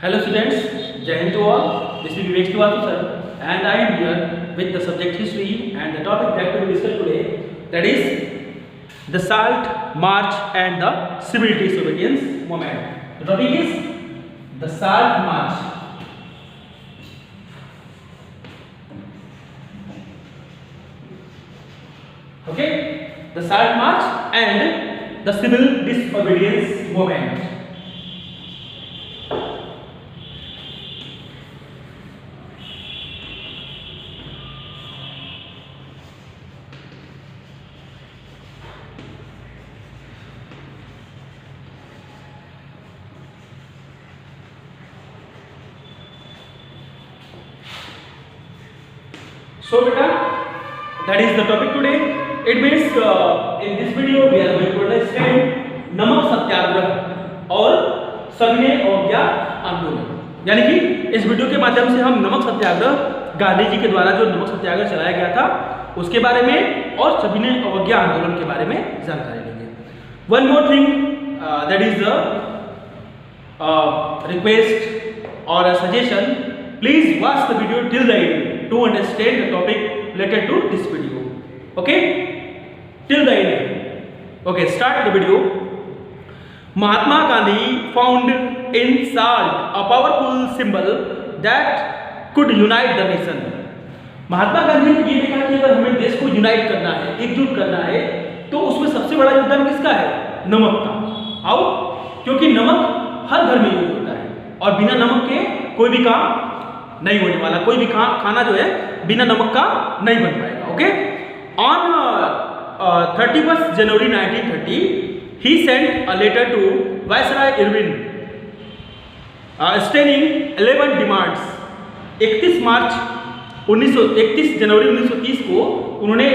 Hello students, Jai Hind to all. This is Vivek Srivastava sir, and I am here with the subject history and the topic that we will discuss today, that is the SALT March and the Civil Disobedience Movement. The topic is the SALT March. Okay, the SALT March and the Civil Disobedience Movement. So beta, that is the topic today. It means in this video we are going to understand नमक सत्याग्रह और सविनय अवज्ञा आंदोलन। यानी कि इस video के माध्यम से हम नमक सत्याग्रह, गांधी जी के द्वारा जो नमक सत्याग्रह चलाया गया था उसके बारे में और सविनय अवज्ञा आंदोलन के बारे में जानकारी लेंगे। One more thing, that is the request और a suggestion, please watch the video till the end to understand the topic related to this video. Okay, till the end. Okay, start the video. Mahatma Gandhi found in SALT a powerful symbol that could unite the nation. Mahatma Gandhi ने ये देखा कि अगर हमें देश को unite करना है, एकजुट करना है, तो उसमें सबसे बड़ा योगदान किसका है? नमक का। आओ, क्योंकि नमक हर घर में यूज होता है और बिना नमक के कोई भी काम नहीं होने वाला, कोई भी खाना जो है बिना नमक का नहीं बन पाएगा। Okay, on 31 January 1930 he sent a letter to Viceroy Irwin stating 11 demands. 31 जनवरी 1930 को उन्होंने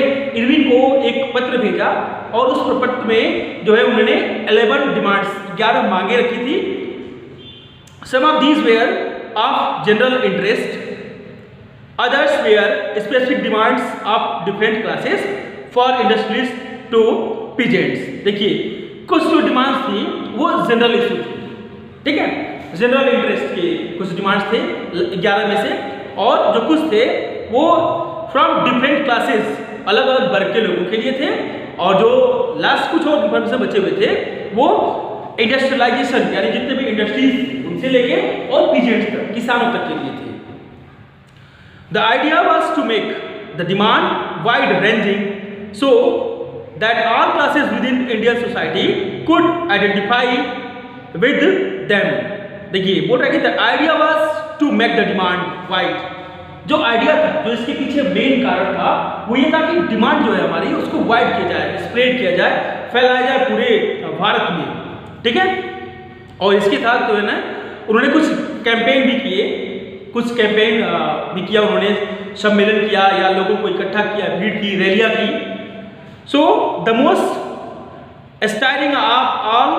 इरविन को एक पत्र भेजा और उस पत्र में जो है उन्होंने 11 डिमांड्स, 11 मांगे रखी थी। Some of these were of general interest, others were specific demands of different classes for industrialists to peasants. देखिए, कुछ जो डिमांड्स थी वो जनरल इशू थी, ठीक है, जनरल इंटरेस्ट के कुछ डिमांड्स थे 11 में से, और जो कुछ थे वो फ्रॉम डिफरेंट क्लासेस, अलग अलग वर्ग के लोगों के लिए थे, और जो लास्ट कुछ और इन्फॉर्मेशन बचे हुए थे वो इंडस्ट्रियलाइजेशन यानी जितने भी इंडस्ट्रीज उनसे लेके और पीजेंट्स तक, किसानों तक के लिए थे। The idea was to make the demand wide ranging so that all classes within Indian society could identify with them. देखिए, बोल रहा है कि the idea was to make the demand wide. जो आइडिया था, जो इसके पीछे मेन कारण था, वो ये था कि डिमांड जो है हमारी उसको वाइड किया जाए, स्प्रेड किया जाए, फैलाया जाए पूरे भारत में, ठीक है। और इसके साथ जो है ना उन्होंने कुछ कैंपेन भी किए, कुछ कैंपेन भी किया, उन्होंने सम्मेलन किया या लोगों को इकट्ठा किया, भीड़ की, रैलियां की। So the most steering of all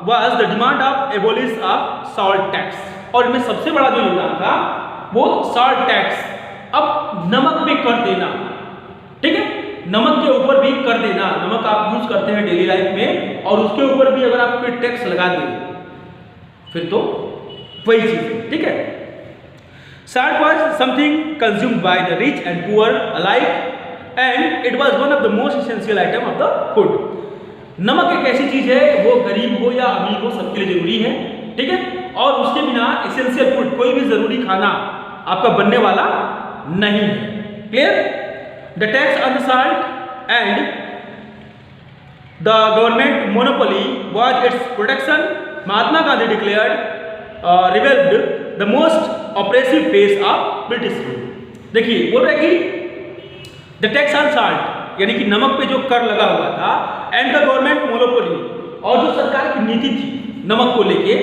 was the demand of abolish of salt tax. और इनमें सबसे बड़ा जो योगदान था वो सॉल्ट टैक्स, अब नमक पे कर देना, ठीक है, नमक के ऊपर भी कर देना। नमक आप यूज करते हैं डेली लाइफ में और उसके ऊपर भी अगर आप कोई टैक्स लगा दें फिर तो वही चीज है, ठीक है। Salt was something consumed by the rich and poor alike and it was one of the most essential item of the food. नमक एक ऐसी चीज है, वो गरीब हो या अमीर हो सबके लिए जरूरी है, ठीक है, और उसके बिना एसेंशियल फूड, कोई भी जरूरी खाना आपका बनने वाला नहीं है। Clear? The tax on the salt and the government monopoly was it's protection. Mahatma Gandhi declared revelled the most oppressive face of British rule. देखिए, बोल रहे कि द टैक्स ऑन साल्ट यानी कि नमक पे जो कर लगा हुआ था, एंड द गवर्नमेंट मोनोपोली, और जो सरकार की नीति थी नमक को लेके,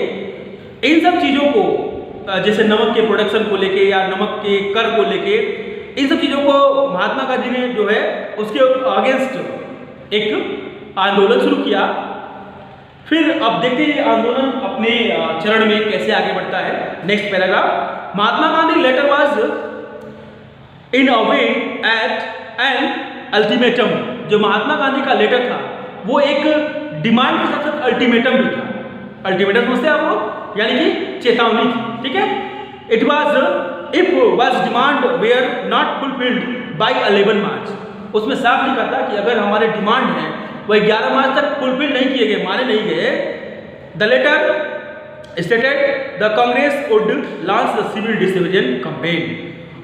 इन सब चीजों को, जैसे नमक के प्रोडक्शन को लेके या नमक के कर को लेके, इन सब चीजों को महात्मा गांधी ने जो है उसके अगेंस्ट एक आंदोलन शुरू किया। फिर अब देखते हैं आंदोलन अपने चरण में कैसे आगे बढ़ता है। Next paragraph, Mahatma Gandhi letter was in a way at an ultimatum. जो महात्मा गांधी का लेटर था वो एक डिमांड के साथ साथ अल्टीमेटम भी था। अल्टीमेटम समझते हैं आप लोग? यानी कि चेतावनी थी, ठीक है। It was if was demand were not fulfilled by 11 March, उसमें साफ लिखा था कि अगर हमारे डिमांड है वह 11 मार्च तक फुलफिल नहीं किए गए, माने नहीं गए, the letter stated the Congress would launch the civil disobedience campaign.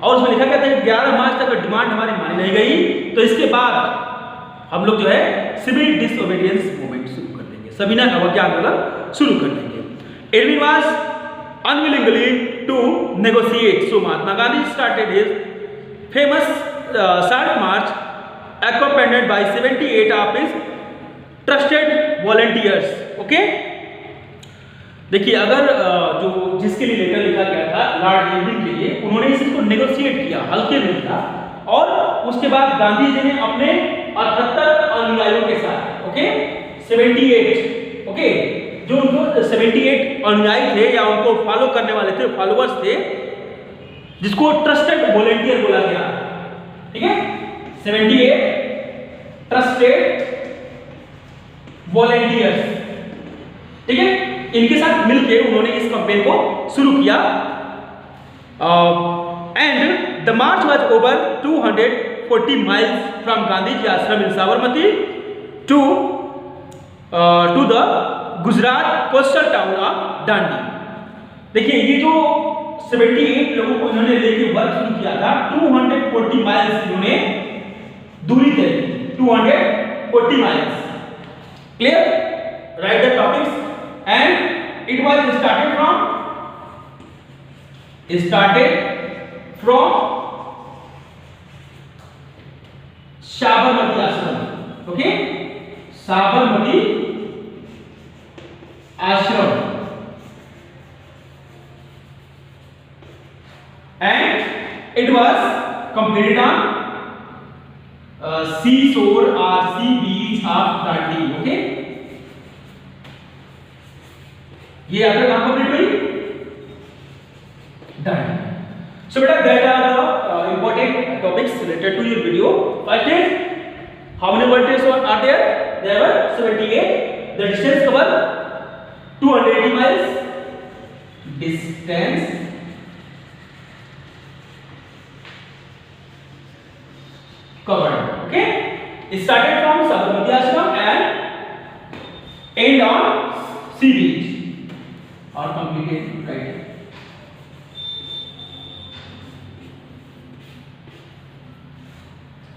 और उसमें लिखा गया था कि 11 मार्च तक डिमांड हमारी मानी नहीं गई तो इसके बाद हम लोग जो है सिविल डिसोबीडियंस मूवमेंट शुरू कर देंगे, सविनय अवज्ञा आंदोलन शुरू कर देंगे। Irwin was unwillingly to negotiate, so Mahatma Gandhi started his famous short march accompanied by 78 of his trusted volunteers, okay. देखिए अगर जो जिसके लिए लेटर लिखा गया था लॉर्ड इरविन के लिए, उन्होंने इसको नेगोशिएट किया, हल्के में था, और उसके बाद गांधी जी ने अपने 78 अनुयायियों के साथ, ओके, 78, ओके, जो उनको 78 अनुयायी थे या उनको फॉलो करने वाले थे, फॉलोअर्स थे, जिसको ट्रस्टेड वॉलंटियर बोला गया, ठीक है, 78 ट्रस्टेड वॉलंटियर्स, ठीक है, इनके साथ मिलकर उन्होंने इस कैंपेन को शुरू किया। And the march was over 240 miles from Gandhi ji ashram in Sabarmati to the Gujarat coastal town of Dandi. देखिए ये जो 78 लोगों को इन्होंने लेके वर्क शुरू किया था, 240 माइल्स इन्होंने दूरी तय की, 240 miles. Clear? Write the topics. And it was started from Sabarmati Ashram. Okay? Sabarmati Ashram. And it was completed on sea shore or sea beach of Dandi, okay? ये यात्रा कहाँ कंप्लीट हुई? Dandi. So बेटा that are the important topics related to your video. First is how many volunteers are there? There were 78. The distance covered 280 miles. Distance covered. Okay, it started from Sabarmati Ashram and end on sea beach or completed right.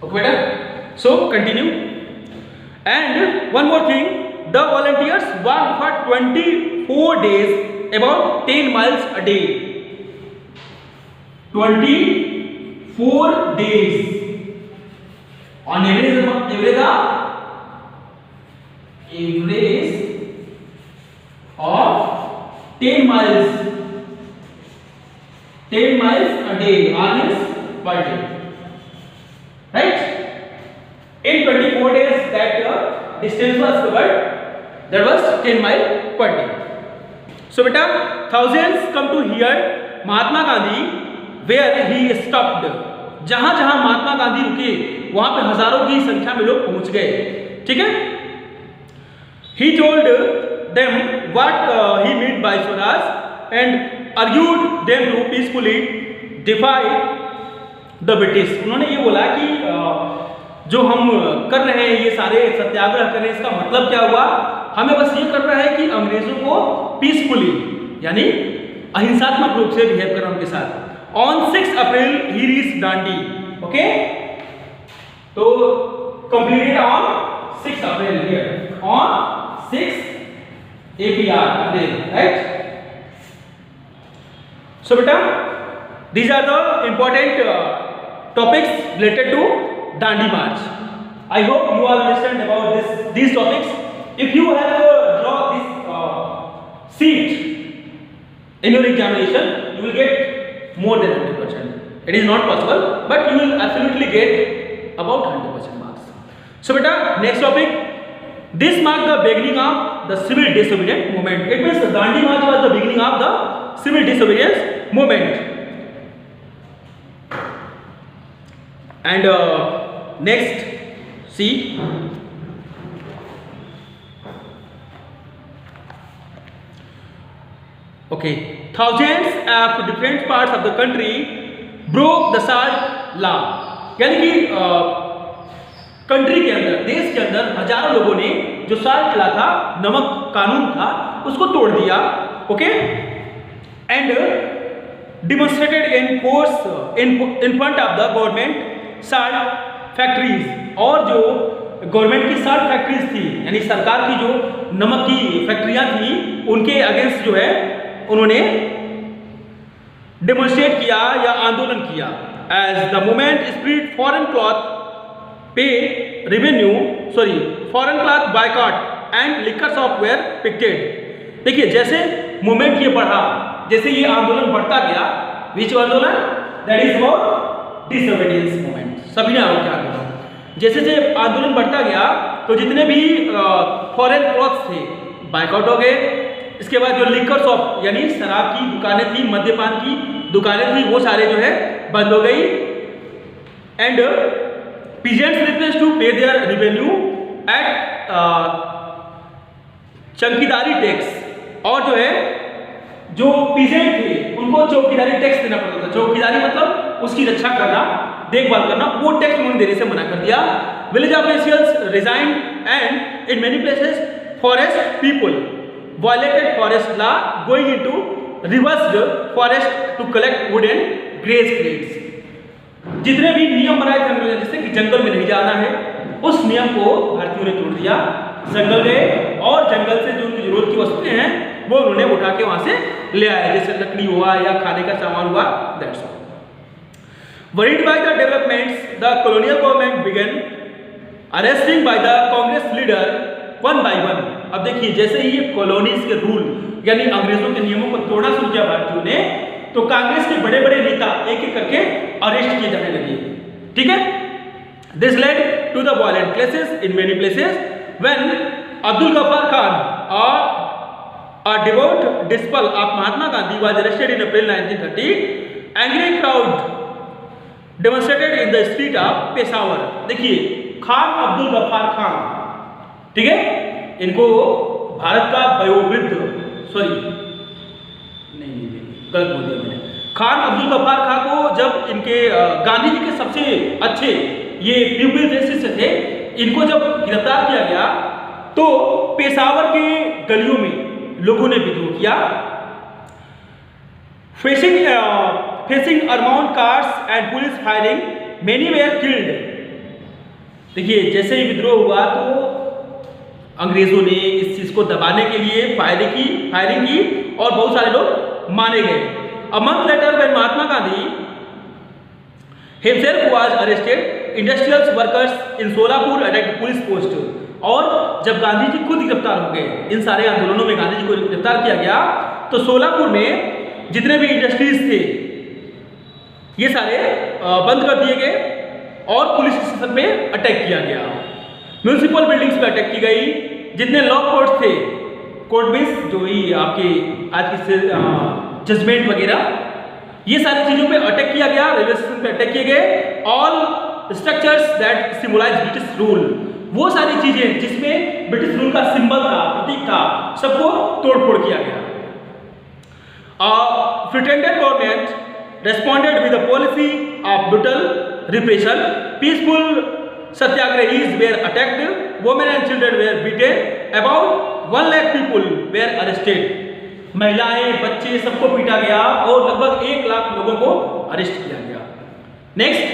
Okay, better. So continue. And one more thing, the volunteers walked for 24 days, about 10 miles a day. 24 days. On average of 10 miles a day, hours per day, right? In 24 days that distance was covered, that was 10 miles per day. So beta, thousands come to hear Mahatma Gandhi where he stopped. जहां जहां महात्मा गांधी रुके वहां पे हजारों की संख्या में लोग पहुंच गए, ठीक है। He told them what he meant by Swaraj and argued them to peacefully defy the British. उन्होंने ये बोला कि जो हम कर रहे हैं ये सारे सत्याग्रह कर रहे हैं, इसका मतलब क्या हुआ, हमें बस ये करना है कि अंग्रेजों को पीसफुली यानी अहिंसात्मक रूप से बिहेव करना उनके साथ। On 6 April he reached Dandi. Okay, so completed on 6 April here. On 6 April, right? So beta, these are the important topics related to Dandi March. I hope you all understand about these topics. If you have draw this sheet in your examination, you will get more than 100%. It is not possible, but you will absolutely get about 100% marks. So beta, next topic. This marked the beginning of the civil disobedience movement. It means the Dandi March was the beginning of the civil disobedience movement. And next, see. Okay, thousands of different parts of the country broke the salt law, यानी कि country के अंदर, देश के अंदर हजारों लोगों ने जो साल्ट लॉ था, नमक कानून था, उसको तोड़ दिया। Okay, and demonstrated in force in front of the government salt factories, और जो गवर्नमेंट की साल्ट फैक्ट्रीज थी, यानी सरकार की जो नमक की फैक्ट्रियां थी, उनके अगेंस्ट जो है उन्होंने डेमोन्स्ट्रेट किया या आंदोलन किया। As the movement spread foreign cloth pay revenue foreign cloth boycott and liquor shop were picketed. देखिए जैसे मूवमेंट ये बढ़ा, जैसे ये आंदोलन बढ़ता गया, विच आंदोलन, that is about disobedience movement, सभी ने आंदोलन। जैसे जैसे आंदोलन बढ़ता गया तो जितने भी फॉरेन क्लॉथ्स थे बायकॉट हो गए। इसके बाद जो लिकर शॉप यानी शराब की दुकानें थी, मद्यपान की दुकानें थी, वो सारे जो है बंद हो गई। एंड पीजेंट्स रिक्वेस्ट टू पे देयर रेवेन्यू एट चौकीदारी टैक्स, और जो है जो पीजेंट थे उनको चौकीदारी टैक्स देना पड़ता था। चौकीदारी मतलब उसकी रक्षा करना, देखभाल करना, वो टैक्स उन्होंने देने से मना कर दिया। Village officials resigned and in many places forest people violated forest law going into reversed forest to collect wood and graze crates। जितने भी नियम बनाए थे अंग्रेजों ने, जैसे कि जंगल में नहीं जाना है, उस नियम को भारतीयों ने तोड़ दिया। जंगल गए और जंगल से जो उनकी जरूरत की वस्तुएं हैं वो उन्होंने उठा के वहां से ले आए, जैसे लकड़ी हुआ या खाने का सामान हुआ, that's all. Worried by the developments, the colonial government began arresting by the Congress leader one by one। अब देखिए जैसे ही ये कॉलोनीज के रूल यानी अंग्रेजों के नियमों को तोड़ना शुरू किया भारतीयों ने, तो कांग्रेस के बड़े बड़े नेता एक एक करके अरेस्ट किए जाने लगे। ठीक है, this led to the violent clashes in many places when Abdul Ghaffar Khan a devout disciple of Mahatma Gandhi was arrested in April 1930। angry crowd demonstrated in the street of Peshawar। देखिए खान अब्दुल गफ्फार खान, ठीक है, इनको भारत का वयोवृद्ध गलत बोल दिया मैंने, खान अब्दुल गफ्फार खान को जब इनके गांधी जी के सबसे अच्छे ये प्यूपिल थे, शिष्य थे, इनको जब गिरफ्तार किया गया तो पेशावर के गलियों में लोगों ने विद्रोह किया। Facing around cars and police firing many where killed. देखिए जैसे ही विद्रोह हुआ तो अंग्रेजों ने इस चीज को दबाने के लिए फायरिंग की और बहुत सारे लोग मारे गए। A month later when Mahatma Gandhi himself was arrested, industrial workers in Solapur attacked police post. और जब गांधी जी खुद गिरफ्तार हो गए, इन सारे आंदोलनों में गांधी जी को गिरफ्तार किया गया, तो सोलापुर में जितने भी इंडस्ट्रीज थे ये सारे बंद कर दिए गए और पुलिस स्टेशन पे अटैक किया गया। म्यूनिसिपल बिल्डिंग्स पे अटैक की गई। जितने लॉ कोर्ट्स थे, कोर्ट बेस जो ही आपके आज की जजमेंट वगैरह, ये सारी चीजों पे अटैक किया गया, रेलवे स्टेशन पे अटैक किए गए। All structures that symbolise British rule, वो सारी चीजें जिसमें ब्रिटिश रूल का सिंबल था, प्रतीक था, सबको तोड़फोड़ किया गया। Pretended government responded with a policy of brutal repression. Peaceful satyagrahis were attacked, women and children were beaten, about 1 lakh people were arrested. महिलाएं, बच्चे सबको पीटा गया और लगभग 1 लाख लोगों को अरेस्ट किया गया। Next,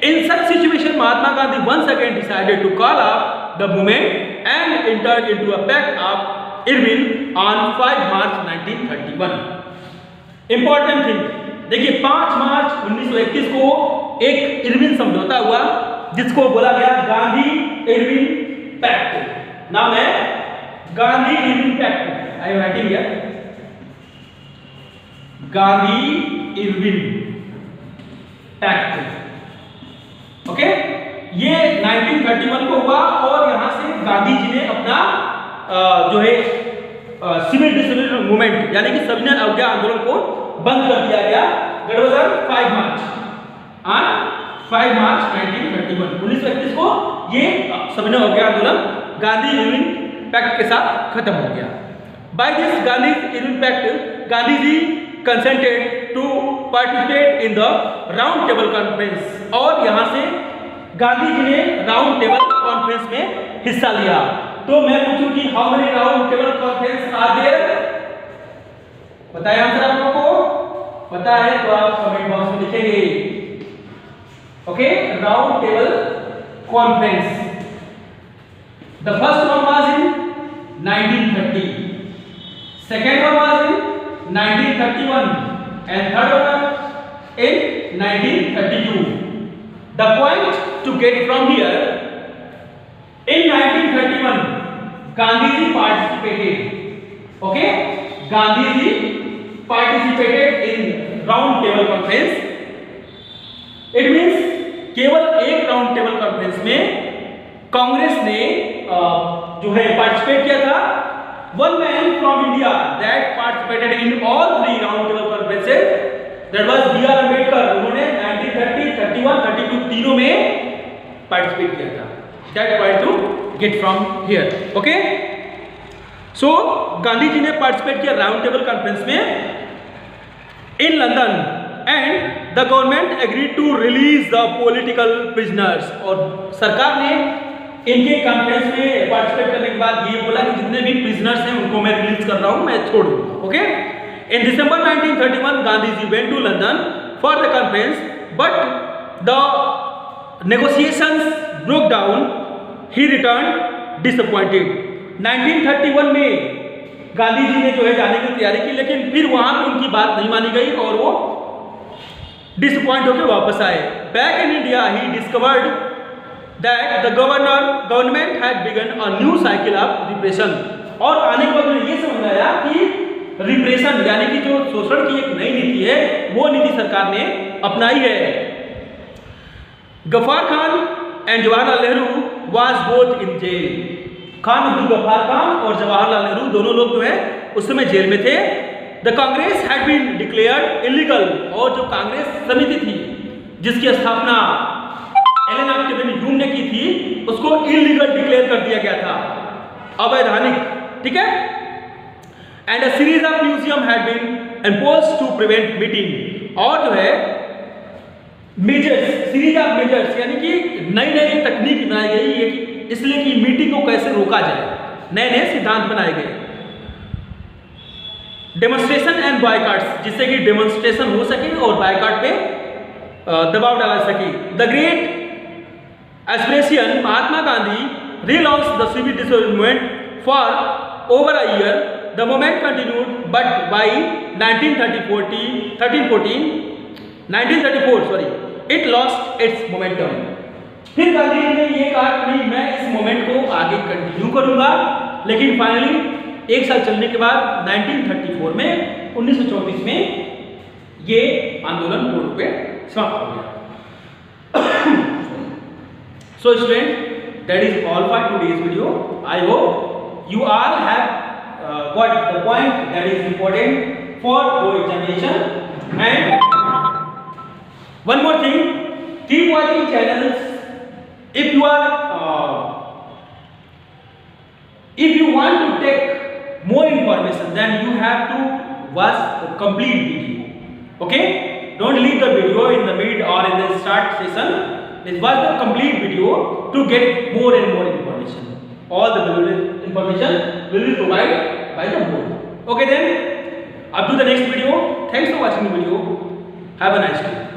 in such situation Mahatma Gandhi once again decided to call up the movement and entered into a pact of Irwin on 5 March 1931। important thing, देखिए 5 मार्च 1931 को एक इरविन समझौता हुआ जिसको बोला गया गांधी इरविन पैक्ट। नाम है Gandhi Irwin pact. I am writing here, Gandhi Irwin pact. Okay, ये 1931 को हुआ और यहां से गांधी जी ने अपना जो है सिविल डिसोबीडियंस मूवमेंट यानी कि सविनय अवज्ञा आंदोलन को बंद कर दिया गया। That was on 5 March, on 5 मार्च 1931 1931 को ये सविनय अवज्ञा आंदोलन गांधी इरविन पैक्ट के साथ खत्म हो गया। By this Gandhi Irwin pact Gandhi ji consented to participate in the round table conference, और यहाँ से गांधी जी ने राउंड टेबल कॉन्फ्रेंस में हिस्सा लिया। तो मैं पूछूं कि how many round table conference are there? बताइए आंसर आप लोगों को पता है तो आप कमेंट बॉक्स में लिखेंगे। Okay, round table conference, the first one was in 1930, second one was in 1931 and third one in 1932. The point to get from here, in 1931 Gandhi ji participated. Okay, Gandhi ji participated in round table conference. It means केवल एक round table conference में कांग्रेस ने जो है participate किया था। One man from India that participated in all three round table conferences, that was B.R. Ambedkar. उन्होंने 1930, 31, 32 तीनों में पार्टिसिपेट किया था। That point to get from here. Okay? So Gandhi ji ने पार्टिसिपेट किया राउंड टेबल कॉन्फ्रेंस में in London, and the government agreed to release the political prisoners, और सरकार ने इनके कॉन्फ्रेंस में पार्टिसिपेट करने के बाद ये बोला कि जितने भी प्रिजनर्स हैं उनको मैं रिलीज कर रहा हूं, मैं छोड़ दूंगा। Okay, in December 1931 Gandhi ji went to London for the conference, but the negotiations broke down, he return disappointed. 1931 में गांधी जी ने जो है जाने की तैयारी की, लेकिन फिर वहां पे उनकी बात नहीं मानी गई और वो डिसअपॉइंट होकर वापस आए। Back in India he discovered that the government had begun a new cycle of repression, और आने के बाद उन्हें ये समझ आया कि रिप्रेशन यानी कि जो शोषण की एक नई नीति है वो नीति सरकार ने अपनाई है। Ghaffar Khan and Jawaharlal Nehru was both in jail. Khan Abdul Ghaffar Khan और जवाहरलाल नेहरू दोनों लोग जो है उस समय जेल में थे। The Congress had been declared illegal, और जो कांग्रेस समिति थी जिसकी स्थापना एलन ऑक्टेवियन ह्यूम ने की थी उसको इलीगल डिक्लेयर कर दिया गया था, अवैधानिक। ठीक है, and a series of museum had been imposed to prevent meeting, और जो है मेजर्स, सीरीज ऑफ मेजर्स यानी कि नई नई तकनीक बनाई गई है इसलिए कि मीटिंग को कैसे रोका जाए, नए नए सिद्धांत बनाए गए। डेमोन्स्ट्रेशन एंड बायकॉट्स, जिससे कि डेमोन्स्ट्रेशन हो सके और बायकॉट पे दबाव डाला सके। The great aspiration Mahatma Gandhi relaunched the civil disobedience movement for over a year. The movement continued, but by 1934, it lost its momentum. फिर गांधी जी ने ये कहा कि नहीं, मैं इस मोमेंट को आगे कंटिन्यू करूंगा, लेकिन फाइनली एक साल चलने के बाद 1934 में 1934 में ये आंदोलन पूर्ण रूप से समाप्त हो गया। So students, that is all for today's video. I hope you all have got the point that is important for your examination. And one more thing, keep watching channels. If you want to take more information, then you have to watch the complete video. Okay? Don't leave the video in the mid or in the start session. Let's watch the complete video to get more and more information. All the valuable information will be provided by the board. Okay then, up to the next video. Thanks for watching the video. Have a nice day.